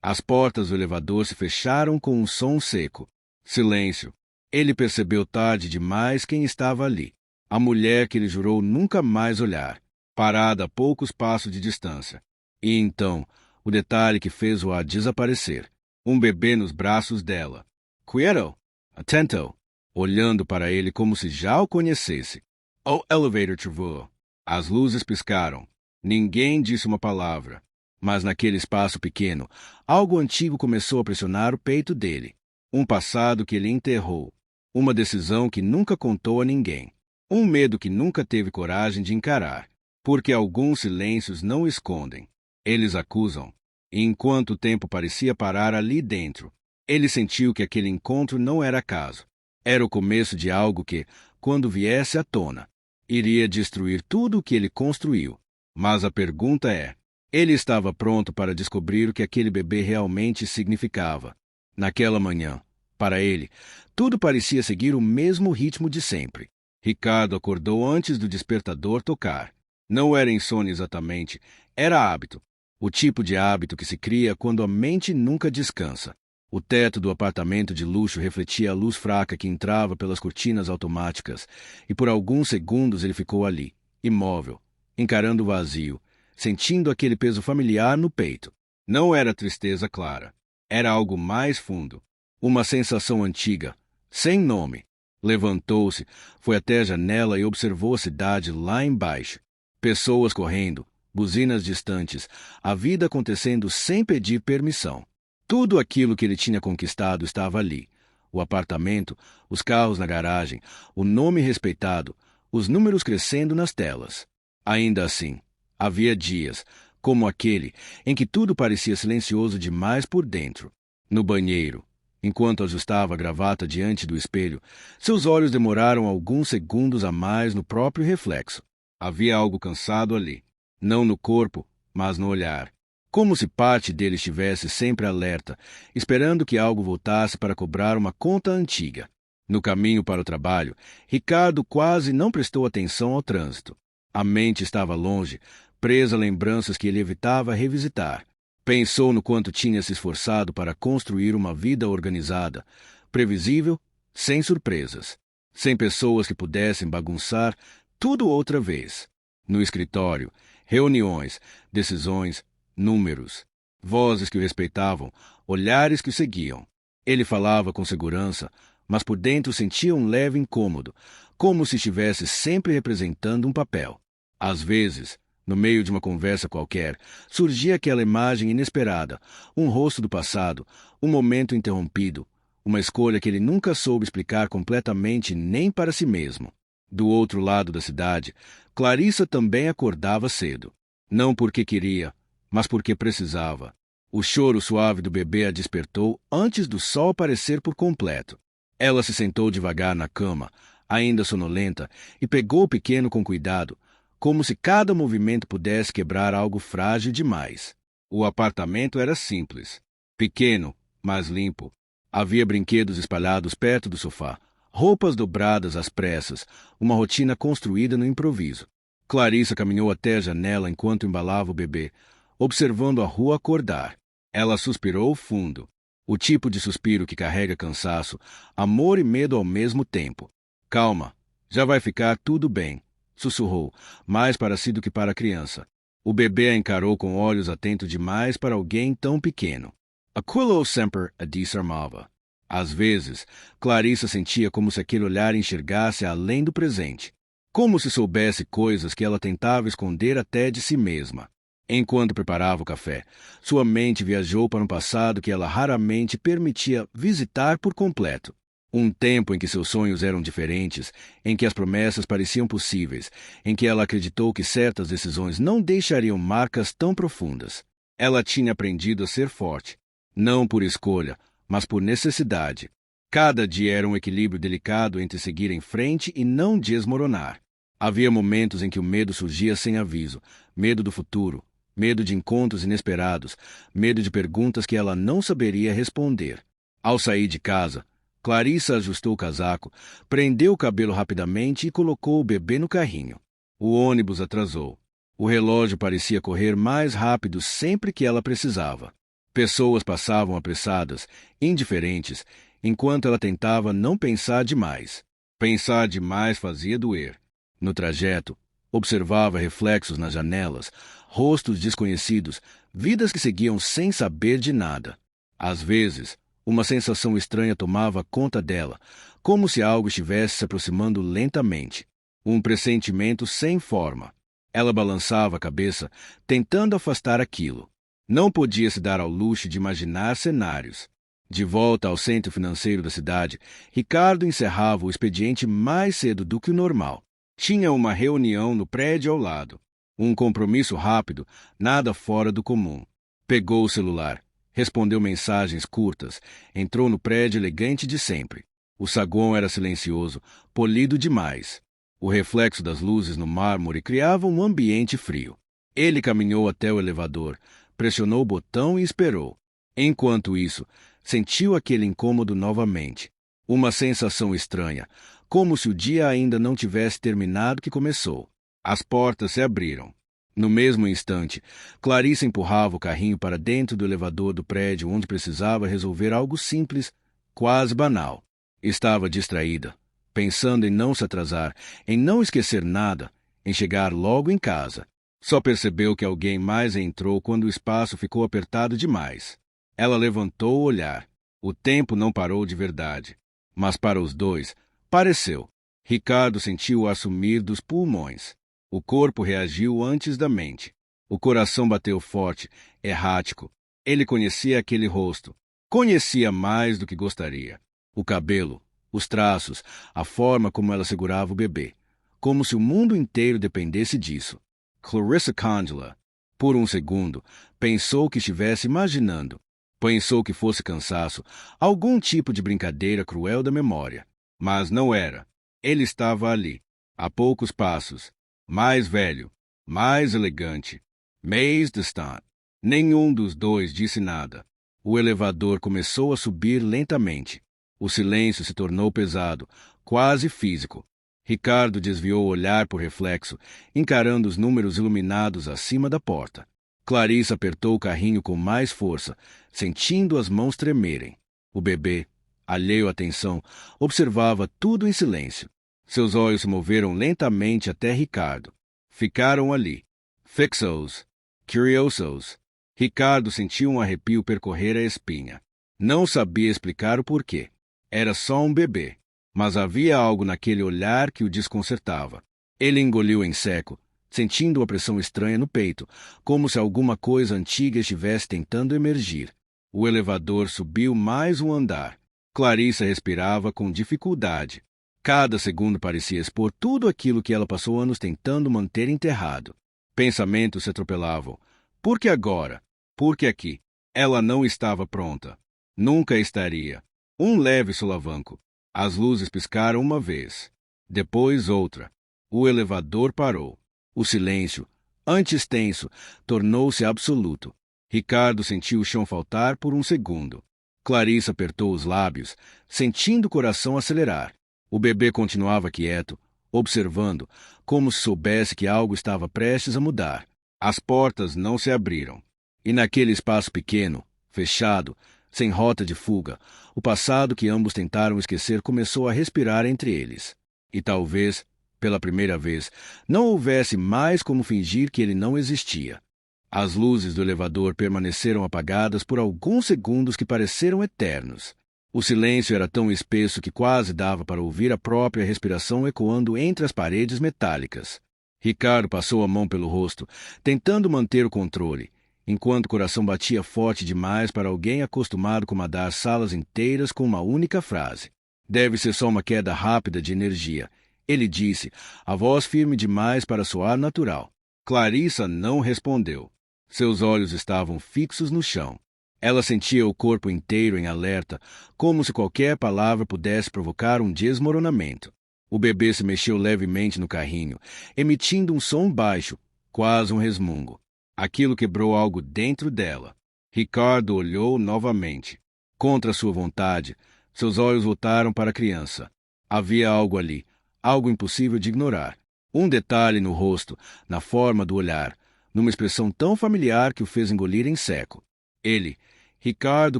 As portas do elevador se fecharam com um som seco. Silêncio. Ele percebeu tarde demais quem estava ali. A mulher que ele jurou nunca mais olhar, parada a poucos passos de distância. E então, o detalhe que fez-o a desaparecer. Um bebê nos braços dela. Quieto! Atento! Olhando para ele como se já o conhecesse. O elevator travou. As luzes piscaram. Ninguém disse uma palavra. Mas naquele espaço pequeno, algo antigo começou a pressionar o peito dele. Um passado que ele enterrou. Uma decisão que nunca contou a ninguém. Um medo que nunca teve coragem de encarar. Porque alguns silêncios não escondem. Eles acusam. E enquanto o tempo parecia parar ali dentro, ele sentiu que aquele encontro não era acaso. Era o começo de algo que, quando viesse à tona, iria destruir tudo o que ele construiu. Mas a pergunta é, ele estava pronto para descobrir o que aquele bebê realmente significava. Naquela manhã, para ele, tudo parecia seguir o mesmo ritmo de sempre. Ricardo acordou antes do despertador tocar. Não era insônia exatamente, era hábito. O tipo de hábito que se cria quando a mente nunca descansa. O teto do apartamento de luxo refletia a luz fraca que entrava pelas cortinas automáticas, e por alguns segundos ele ficou ali, imóvel, encarando o vazio, sentindo aquele peso familiar no peito. Não era tristeza clara. Era algo mais fundo. Uma sensação antiga, sem nome. Levantou-se, foi até a janela e observou a cidade lá embaixo. Pessoas correndo, buzinas distantes, a vida acontecendo sem pedir permissão. Tudo aquilo que ele tinha conquistado estava ali. O apartamento, os carros na garagem, o nome respeitado, os números crescendo nas telas. Ainda assim, havia dias, como aquele, em que tudo parecia silencioso demais por dentro. No banheiro, enquanto ajustava a gravata diante do espelho, seus olhos demoraram alguns segundos a mais no próprio reflexo. Havia algo cansado ali, não no corpo, mas no olhar. Como se parte dele estivesse sempre alerta, esperando que algo voltasse para cobrar uma conta antiga. No caminho para o trabalho, Ricardo quase não prestou atenção ao trânsito. A mente estava longe, presa a lembranças que ele evitava revisitar. Pensou no quanto tinha se esforçado para construir uma vida organizada, previsível, sem surpresas, sem pessoas que pudessem bagunçar tudo outra vez. No escritório, reuniões, decisões, números, vozes que o respeitavam, olhares que o seguiam. Ele falava com segurança, mas por dentro sentia um leve incômodo, como se estivesse sempre representando um papel. Às vezes, no meio de uma conversa qualquer, surgia aquela imagem inesperada, um rosto do passado, um momento interrompido, uma escolha que ele nunca soube explicar completamente nem para si mesmo. Do outro lado da cidade, Clarissa também acordava cedo. Não porque queria, mas porque precisava. O choro suave do bebê a despertou antes do sol aparecer por completo. Ela se sentou devagar na cama, ainda sonolenta, e pegou o pequeno com cuidado, como se cada movimento pudesse quebrar algo frágil demais. O apartamento era simples, pequeno, mas limpo. Havia brinquedos espalhados perto do sofá, roupas dobradas às pressas, uma rotina construída no improviso. Clarissa caminhou até a janela enquanto embalava o bebê, observando a rua acordar. Ela suspirou fundo. O tipo de suspiro que carrega cansaço, amor e medo ao mesmo tempo. Calma, já vai ficar tudo bem, sussurrou, mais para si do que para a criança. O bebê a encarou com olhos atentos demais para alguém tão pequeno. Aquilo sempre a desarmava. Às vezes, Clarissa sentia como se aquele olhar enxergasse além do presente, como se soubesse coisas que ela tentava esconder até de si mesma. Enquanto preparava o café, sua mente viajou para um passado que ela raramente permitia visitar por completo. Um tempo em que seus sonhos eram diferentes, em que as promessas pareciam possíveis, em que ela acreditou que certas decisões não deixariam marcas tão profundas. Ela tinha aprendido a ser forte, não por escolha, mas por necessidade. Cada dia era um equilíbrio delicado entre seguir em frente e não desmoronar. Havia momentos em que o medo surgia sem aviso, medo do futuro, medo de encontros inesperados, medo de perguntas que ela não saberia responder. Ao sair de casa, Clarissa ajustou o casaco, prendeu o cabelo rapidamente e colocou o bebê no carrinho. O ônibus atrasou. O relógio parecia correr mais rápido sempre que ela precisava. Pessoas passavam apressadas, indiferentes, enquanto ela tentava não pensar demais. Pensar demais fazia doer. No trajeto, observava reflexos nas janelas, rostos desconhecidos, vidas que seguiam sem saber de nada. Às vezes, uma sensação estranha tomava conta dela, como se algo estivesse se aproximando lentamente. Um pressentimento sem forma. Ela balançava a cabeça, tentando afastar aquilo. Não podia se dar ao luxo de imaginar cenários. De volta ao centro financeiro da cidade, Ricardo encerrava o expediente mais cedo do que o normal. Tinha uma reunião no prédio ao lado. Um compromisso rápido, nada fora do comum. Pegou o celular, respondeu mensagens curtas, entrou no prédio elegante de sempre. O saguão era silencioso, polido demais. O reflexo das luzes no mármore criava um ambiente frio. Ele caminhou até o elevador, pressionou o botão e esperou. Enquanto isso, sentiu aquele incômodo novamente. Uma sensação estranha, como se o dia ainda não tivesse terminado que começou. As portas se abriram. No mesmo instante, Clarissa empurrava o carrinho para dentro do elevador do prédio onde precisava resolver algo simples, quase banal. Estava distraída, pensando em não se atrasar, em não esquecer nada, em chegar logo em casa. Só percebeu que alguém mais entrou quando o espaço ficou apertado demais. Ela levantou o olhar. O tempo não parou de verdade. Mas para os dois, pareceu. Ricardo sentiu o ar sumir dos pulmões. O corpo reagiu antes da mente. O coração bateu forte, errático. Ele conhecia aquele rosto. Conhecia mais do que gostaria. O cabelo, os traços, a forma como ela segurava o bebê. Como se o mundo inteiro dependesse disso. Clarissa Congela. Por um segundo, pensou que estivesse imaginando. Pensou que fosse cansaço, algum tipo de brincadeira cruel da memória. Mas não era. Ele estava ali, a poucos passos. Mais velho, mais elegante, mais distante. Nenhum dos dois disse nada. O elevador começou a subir lentamente. O silêncio se tornou pesado, quase físico. Ricardo desviou o olhar por reflexo, encarando os números iluminados acima da porta. Clarissa apertou o carrinho com mais força, sentindo as mãos tremerem. O bebê, alheio à tensão, observava tudo em silêncio. Seus olhos se moveram lentamente até Ricardo. Ficaram ali, fixos, curiosos. Ricardo sentiu um arrepio percorrer a espinha. Não sabia explicar o porquê. Era só um bebê, mas havia algo naquele olhar que o desconcertava. Ele engoliu em seco, sentindo uma pressão estranha no peito, como se alguma coisa antiga estivesse tentando emergir. O elevador subiu mais um andar. Clarissa respirava com dificuldade. Cada segundo parecia expor tudo aquilo que ela passou anos tentando manter enterrado. Pensamentos se atropelavam. Por que agora? Por que aqui? Ela não estava pronta. Nunca estaria. Um leve solavanco. As luzes piscaram uma vez. Depois outra. O elevador parou. O silêncio, antes tenso, tornou-se absoluto. Ricardo sentiu o chão faltar por um segundo. Clarissa apertou os lábios, sentindo o coração acelerar. O bebê continuava quieto, observando, como se soubesse que algo estava prestes a mudar. As portas não se abriram. E naquele espaço pequeno, fechado, sem rota de fuga, o passado que ambos tentaram esquecer começou a respirar entre eles. E talvez, pela primeira vez, não houvesse mais como fingir que ele não existia. As luzes do elevador permaneceram apagadas por alguns segundos que pareceram eternos. O silêncio era tão espesso que quase dava para ouvir a própria respiração ecoando entre as paredes metálicas. Ricardo passou a mão pelo rosto, tentando manter o controle, enquanto o coração batia forte demais para alguém acostumado a comandar salas inteiras com uma única frase. Deve ser só uma queda rápida de energia, ele disse, a voz firme demais para soar natural. Clarissa não respondeu. Seus olhos estavam fixos no chão. Ela sentia o corpo inteiro em alerta, como se qualquer palavra pudesse provocar um desmoronamento. O bebê se mexeu levemente no carrinho, emitindo um som baixo, quase um resmungo. Aquilo quebrou algo dentro dela. Ricardo olhou novamente. Contra sua vontade, seus olhos voltaram para a criança. Havia algo ali, algo impossível de ignorar. Um detalhe no rosto, na forma do olhar, numa expressão tão familiar que o fez engolir em seco. Ele Ricardo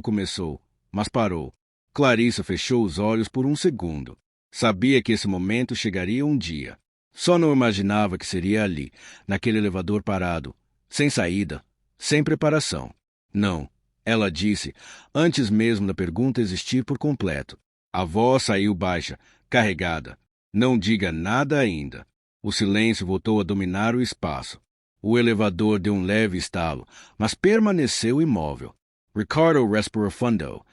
começou, mas parou. Clarissa fechou os olhos por um segundo. Sabia que esse momento chegaria um dia. Só não imaginava que seria ali, naquele elevador parado, sem saída, sem preparação. Não, ela disse, antes mesmo da pergunta existir por completo. A voz saiu baixa, carregada. Não diga nada ainda. O silêncio voltou a dominar o espaço. O elevador deu um leve estalo, mas permaneceu imóvel. Ricardo respirou fundo,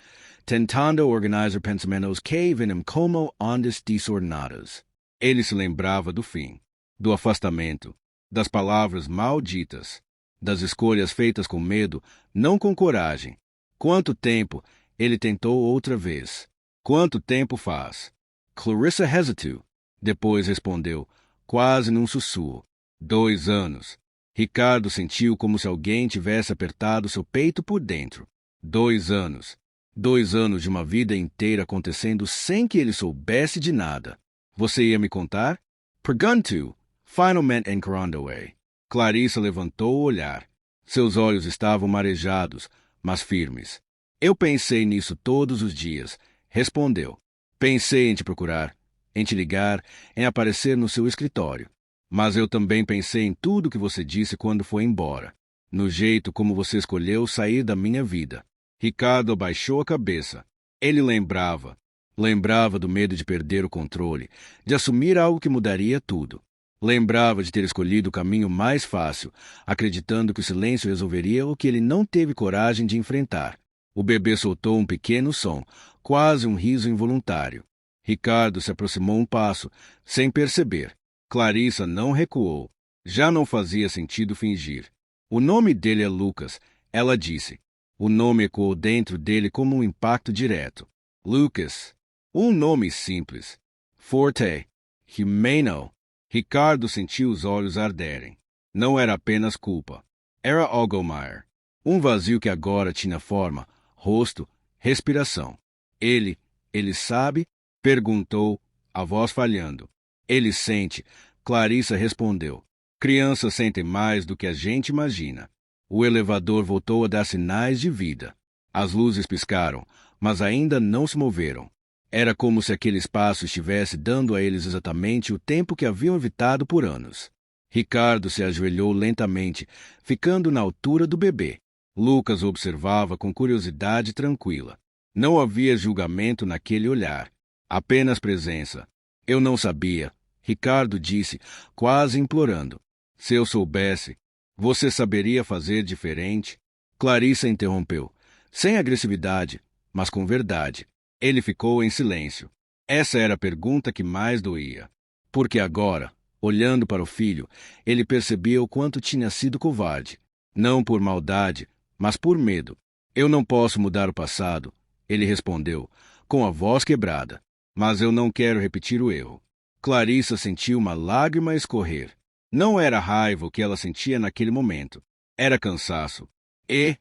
tentando organizar pensamentos que vinham como ondas desordenadas. Ele se lembrava do fim, do afastamento, das palavras malditas, das escolhas feitas com medo, não com coragem. Quanto tempo ele tentou outra vez? Quanto tempo faz? Clarissa hesitou. Depois respondeu, quase num sussurro. 2 anos. Ricardo sentiu como se alguém tivesse apertado seu peito por dentro. 2 anos. 2 anos de uma vida inteira acontecendo sem que ele soubesse de nada. Você ia me contar? Perguntou, finalmente encarando-a. Clarissa levantou o olhar. Seus olhos estavam marejados, mas firmes. Eu pensei nisso todos os dias, respondeu. Pensei em te procurar, em te ligar, em aparecer no seu escritório. Mas eu também pensei em tudo que você disse quando foi embora. No jeito como você escolheu sair da minha vida. Ricardo abaixou a cabeça. Ele lembrava do medo de perder o controle, de assumir algo que mudaria tudo. Lembrava de ter escolhido o caminho mais fácil, acreditando que o silêncio resolveria o que ele não teve coragem de enfrentar. O bebê soltou um pequeno som, quase um riso involuntário. Ricardo se aproximou um passo, sem perceber. Clarissa não recuou. Já não fazia sentido fingir. O nome dele é Lucas, ela disse. O nome ecoou dentro dele como um impacto direto. Lucas. Um nome simples. Forte. Jimeno. Ricardo sentiu os olhos arderem. Não era apenas culpa. Era algo maior. Um vazio que agora tinha forma, rosto, respiração. Ele sabe? Perguntou, a voz falhando. Ele sente, Clarissa respondeu. Crianças sentem mais do que a gente imagina. O elevador voltou a dar sinais de vida. As luzes piscaram, mas ainda não se moveram. Era como se aquele espaço estivesse dando a eles exatamente o tempo que haviam evitado por anos. Ricardo se ajoelhou lentamente, ficando na altura do bebê. Lucas o observava com curiosidade tranquila. Não havia julgamento naquele olhar, apenas presença. Eu não sabia, Ricardo disse, quase implorando. Se eu soubesse, você saberia fazer diferente? Clarissa interrompeu, sem agressividade, mas com verdade. Ele ficou em silêncio. Essa era a pergunta que mais doía. Porque agora, olhando para o filho, ele percebia o quanto tinha sido covarde. Não por maldade, mas por medo. Eu não posso mudar o passado, ele respondeu, com a voz quebrada. Mas eu não quero repetir o erro. Clarissa sentiu uma lágrima escorrer. Não era raiva o que ela sentia naquele momento. Era cansaço. E,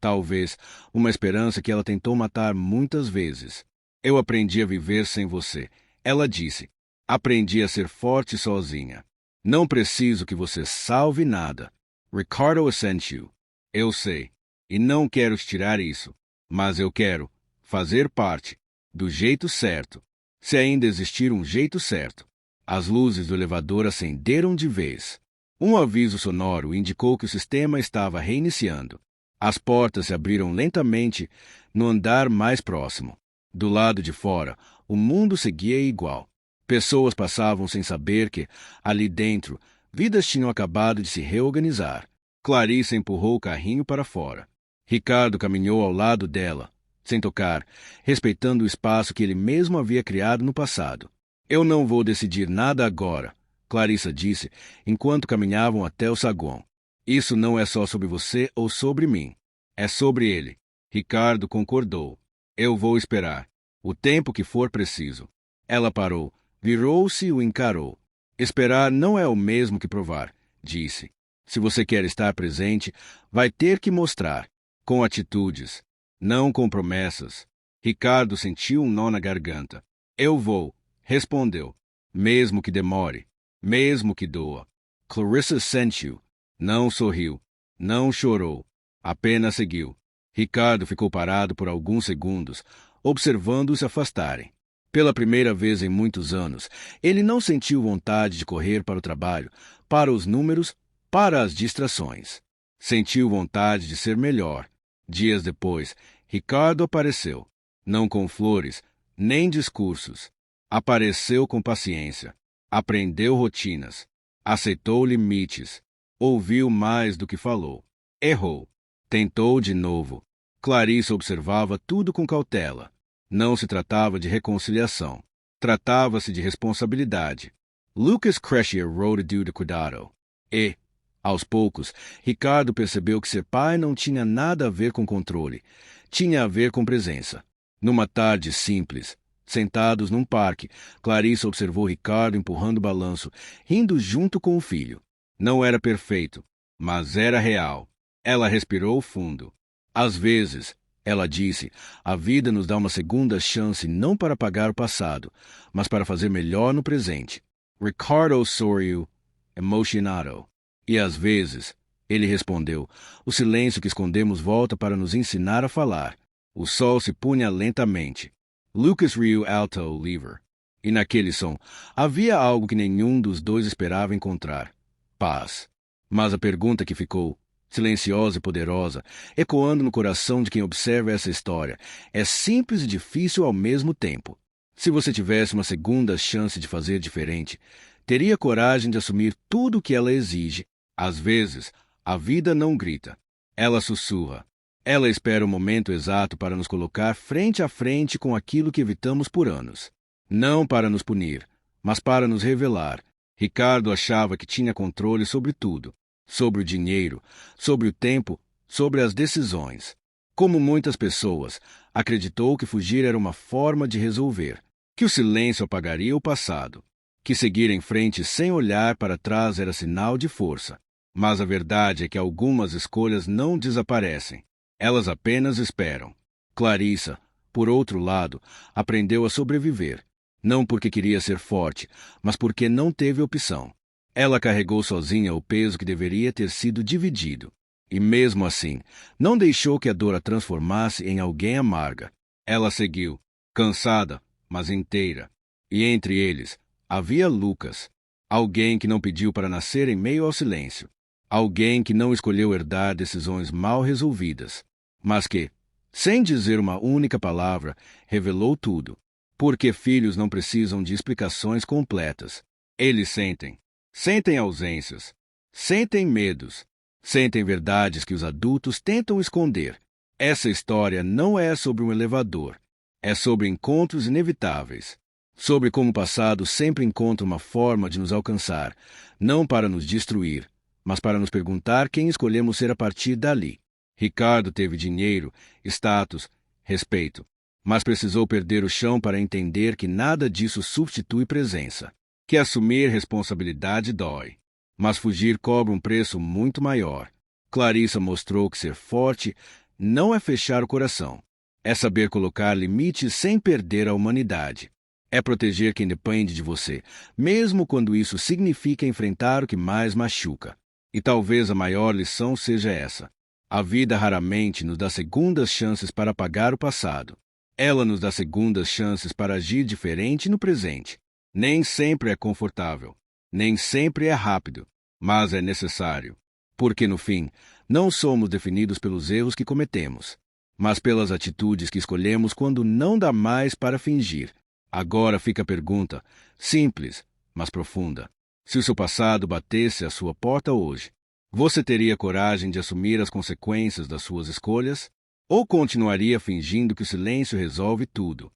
talvez, uma esperança que ela tentou matar muitas vezes. Eu aprendi a viver sem você, ela disse. Aprendi a ser forte sozinha. Não preciso que você salve nada. Ricardo assentiu. Eu sei. E não quero tirar isso. Mas eu quero fazer parte. Do jeito certo. Se ainda existir um jeito certo. As luzes do elevador acenderam de vez. Um aviso sonoro indicou que o sistema estava reiniciando. As portas se abriram lentamente no andar mais próximo. Do lado de fora, o mundo seguia igual. Pessoas passavam sem saber que, ali dentro, vidas tinham acabado de se reorganizar. Clarissa empurrou o carrinho para fora. Ricardo caminhou ao lado dela, sem tocar, respeitando o espaço que ele mesmo havia criado no passado. Eu não vou decidir nada agora, Clarissa disse, enquanto caminhavam até o saguão. Isso não é só sobre você ou sobre mim. É sobre ele. Ricardo concordou. Eu vou esperar. O tempo que for preciso. Ela parou, virou-se e o encarou. Esperar não é o mesmo que provar, disse. Se você quer estar presente, vai ter que mostrar. Com atitudes, não com promessas. Ricardo sentiu um nó na garganta. Eu vou, respondeu. Mesmo que demore. Mesmo que doa. Clarissa sentiu. Não sorriu. Não chorou. Apenas seguiu. Ricardo ficou parado por alguns segundos, observando-os se afastarem. Pela primeira vez em muitos anos, ele não sentiu vontade de correr para o trabalho, para os números, para as distrações. Sentiu vontade de ser melhor. Dias depois, Ricardo apareceu, não com flores, nem discursos. Apareceu com paciência. Aprendeu rotinas. Aceitou limites. Ouviu mais do que falou. Errou. Tentou de novo. Clarissa observava tudo com cautela. Não se tratava de reconciliação. Tratava-se de responsabilidade. Lucas crescia rodeado de cuidado. E, aos poucos, Ricardo percebeu que ser pai não tinha nada a ver com controle. Tinha a ver com presença. Numa tarde simples, sentados num parque, Clarissa observou Ricardo empurrando o balanço, rindo junto com o filho. Não era perfeito, mas era real. Ela respirou fundo. Às vezes, ela disse, a vida nos dá uma segunda chance não para apagar o passado, mas para fazer melhor no presente. Ricardo sorriu, emocionado. E às vezes, ele respondeu, o silêncio que escondemos volta para nos ensinar a falar. O sol se punha lentamente. Lucas riu alto livre. E naquele som, havia algo que nenhum dos dois esperava encontrar. Paz. Mas a pergunta que ficou, silenciosa e poderosa, ecoando no coração de quem observa essa história, é simples e difícil ao mesmo tempo. Se você tivesse uma segunda chance de fazer diferente, teria coragem de assumir tudo o que ela exige. Às vezes, a vida não grita. Ela sussurra. Ela espera o momento exato para nos colocar frente a frente com aquilo que evitamos por anos. Não para nos punir, mas para nos revelar. Ricardo achava que tinha controle sobre tudo. Sobre o dinheiro, sobre o tempo, sobre as decisões. Como muitas pessoas, acreditou que fugir era uma forma de resolver, que o silêncio apagaria o passado, que seguir em frente sem olhar para trás era sinal de força. Mas a verdade é que algumas escolhas não desaparecem. Elas apenas esperam. Clarissa, por outro lado, aprendeu a sobreviver, não porque queria ser forte, mas porque não teve opção. Ela carregou sozinha o peso que deveria ter sido dividido. E mesmo assim, não deixou que a dor a transformasse em alguém amarga. Ela seguiu, cansada, mas inteira. E entre eles, havia Lucas, alguém que não pediu para nascer em meio ao silêncio. Alguém que não escolheu herdar decisões mal resolvidas, mas que, sem dizer uma única palavra, revelou tudo. Porque filhos não precisam de explicações completas. Eles sentem. Sentem ausências. Sentem medos. Sentem verdades que os adultos tentam esconder. Essa história não é sobre um elevador. É sobre encontros inevitáveis. Sobre como o passado sempre encontra uma forma de nos alcançar, não para nos destruir, mas para nos perguntar quem escolhemos ser a partir dali. Ricardo teve dinheiro, status, respeito, mas precisou perder o chão para entender que nada disso substitui presença, que assumir responsabilidade dói, mas fugir cobra um preço muito maior. Clarissa mostrou que ser forte não é fechar o coração, é saber colocar limites sem perder a humanidade. É proteger quem depende de você, mesmo quando isso significa enfrentar o que mais machuca. E talvez a maior lição seja essa. A vida raramente nos dá segundas chances para apagar o passado. Ela nos dá segundas chances para agir diferente no presente. Nem sempre é confortável, nem sempre é rápido, mas é necessário. Porque, no fim, não somos definidos pelos erros que cometemos, mas pelas atitudes que escolhemos quando não dá mais para fingir. Agora fica a pergunta, simples, mas profunda. Se o seu passado batesse à sua porta hoje, você teria coragem de assumir as consequências das suas escolhas? Ou continuaria fingindo que o silêncio resolve tudo?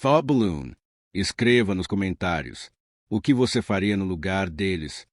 Thought Balloon. Escreva nos comentários o que você faria no lugar deles.